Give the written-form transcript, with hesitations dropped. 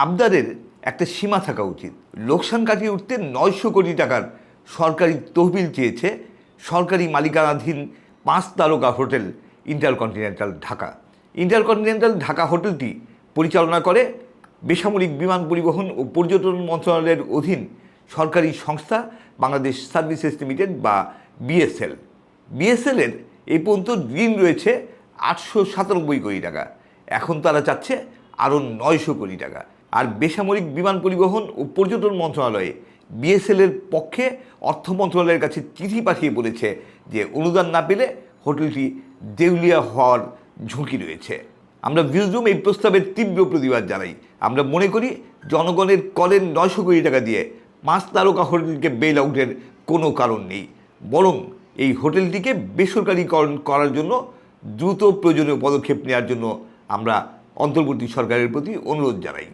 আবদারের একটা সীমা থাকা উচিত। লোকসান কাটিয়ে উঠতে 900 কোটি টাকার সরকারি তহবিল চেয়েছে সরকারি মালিকানাধীন 5 তারকা hotel InterContinental Dhaka. InterContinental Dhaka হোটেলটি পরিচালনা করে বেসামরিক বিমান পরিবহন ও পর্যটন মন্ত্রণালয়ের অধীন সরকারি সংস্থা বাংলাদেশ সার্ভিসেস লিমিটেড বা বিএসএল। বিএসএলের এই পর্যন্ত ঋণ রয়েছে 897 কোটি টাকা। এখন তারা চাচ্ছে আরও 900 কোটি টাকা। আর বেসামরিক বিমান পরিবহন ও পর্যটন মন্ত্রণালয়ে বিএসএলের পক্ষে অর্থ মন্ত্রণালয়ের কাছে চিঠি পাঠিয়ে বলেছে যে অনুদান না পেলে হোটেলটি দেউলিয়া হওয়ার ঝুঁকি রয়েছে। আমরা ভিউজরুম এই প্রস্তাবের তীব্র প্রতিবাদ জানাই। আমরা মনে করি জনগণের করের 900 কোটি টাকা দিয়ে 5 তারকা হোটেলকে বেল আউটের কোনো কারণ নেই, বরং এই হোটেলটিকে বেসরকারীকরণ করার জন্য দ্রুত প্রয়োজনীয় পদক্ষেপ নেওয়ার জন্য আমরা অন্তর্বর্তী সরকারের প্রতি অনুরোধ জানাই।